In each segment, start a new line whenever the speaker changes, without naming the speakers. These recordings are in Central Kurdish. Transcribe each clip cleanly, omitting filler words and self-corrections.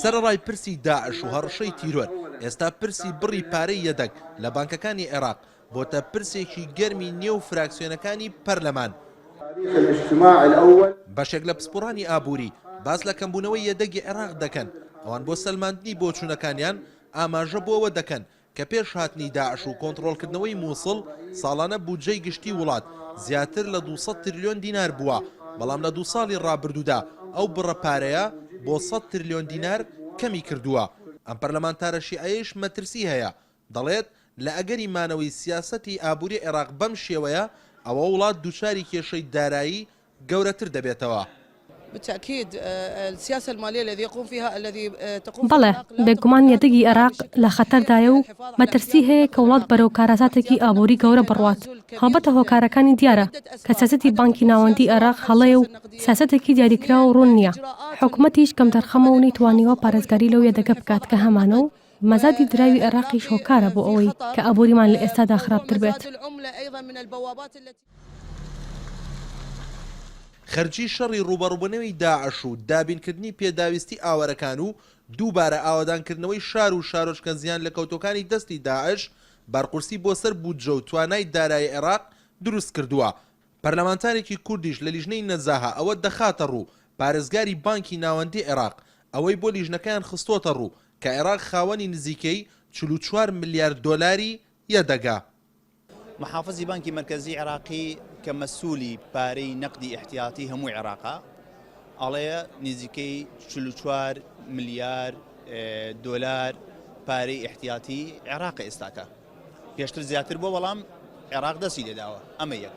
سەرەڕای پرسی داعش و هەڕەشەی تیرۆر ئێستا پرسی بڕی پارەی یەدەک لە بانکەکانی عێراق بۆتە پرسێکی گەرمی نێو فراکسیۆنەکانی پەرلەمان. بەشێک لە پسپۆڕانی ئابووری باس لە کەمبوونەوەی یەدەگی عێراق دەکەن، ئەوان بۆ سەلماندنی بۆچوونەکانیان ئاماژە بۆەوە دەکەن کە پێش هاتنی داعش و کۆنتڕۆڵکردنەوەی مووسڵ ساڵانە بودجەی گشتی وڵات زیاتر لە 200 تریلیۆن دینار بووە، بەڵام لە 2 ساڵی ڕابردوودا ئەو بڕە پارەیە بۆ 100 تریلیۆن دینار کەمی کردووە. ئەم پەرلەمانتارە شیعەیەش مەترسی هەیە، دەڵێت لە ئەگەری مانەوەی سیاسەتی ئابووری عێراق بەم شێوەیە ئەوە وڵات دووچاری کێشەی دارایی گەورەتر دەبێتەوە.
بالتأكيد السياسة المالية الذي يقوم فيها الذي تقوم
بەڵێ بێگومان یەدەگی عێراق لە خەتەردایە و مەترسی هەیە کە وڵات بەرەو کارەساتێکی ئابووری گەورە بڕوات. هەڵبەتە هۆکارەکانی دیارە کە سیاسەتی بانکی ناوەندی عێراق هەڵەیە و سیاسەتێکی دیاریکراوە و ڕوون نییە. حکوومەتیش کەم دەرخەمە و نەیتوانیوە پارێزگاری لەو یەدەگە بکات کە هەمانە و مەزادی دراوی عێراقیش هۆکارە بۆ ئەوەی کە ئابووریمان لە ئێستادا خراپتر بێت.
خەرجی شەڕی ڕوبەڕووبوونەوەی داعش و دابینکردنی پێداویستی ئاوەرەکان و دووبارە ئاوادانکردنەوەی شار و شارۆچکە زیان لە کەوتەکانی دەستی داعش بارقورسی بۆ سەر بودجە و توانای دارایی عێراق دروست کردووە. پەرلەمانتارێکی کوردیش لە لیژنەی نەزاها ئەوە دەخاتە ڕوو پارێزگاری بانکی ناوەندی عێراق ئەوەی بۆ لیژنەکەیان خستۆتە ڕوو کە عێراق خاوەنی نزیکەی 44 ملیارد دۆلاری یەدەگا.
محافظی بانکی مرکزی عراقی کە مەسوولی پارەی نەقدی احتیاطی هەموو عێراقا ئەڵەیە نزیکەی 44 ملیار دۆلار پارەی احتیاطی عێراق ئێستاکە، پێشتر زیاتر بۆ بەڵام عێراق دەستی لێداوە. ئەمە یەک.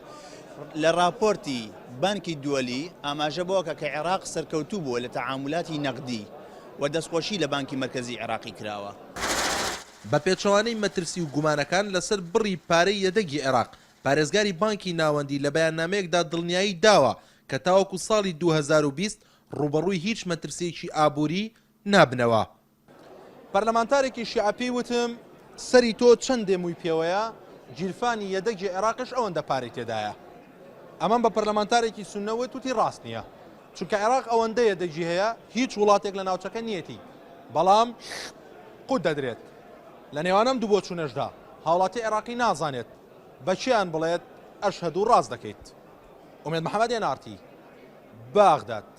لە راپۆرتی بانکی دووەلی ئاماژە بۆکە کە عێراق سەرکەوتوو بووە لە تەعاملاتی نەقدی و دەستخۆشی لە بانکی مرکزی عێراقی کراوە.
بە پێچەوانەی مەترسی و گومانەکان لەسەر بڕی پارەی یەدەگی عێراق پارێزگاری بانکی ناوەندی لە بەیاننامەیەکدا دڵنیایی داوە کە تاوەکو ساڵی 2020 ڕوبەڕووی هیچ مەترسیەکی ئابووری نابنەوە. پەرلەمانتارێکی شیعە پێی وتم سەری تۆ چەند دێمووی پێوەیە گیرفانی یەدەگی عێراقش ئەوەندە پارەی تێدایە. ئەمەم بە پەرلەمانتارێکی سونەوت وتی ڕاست نییە، چونکە عێراق ئەوەندە یەدەگی هەیە هیچ وڵاتێک لە ناوچەکە نیەتی، بەڵام قوت دەدرێت لە نێوانم دوو بۆ چوونەشدا هاوڵاتی عێراقی نازانێت بەچیان بڵێت ئەشهەد و ڕاست دەکەیت. ئومێد محەممەد یەنارتی، باغداد.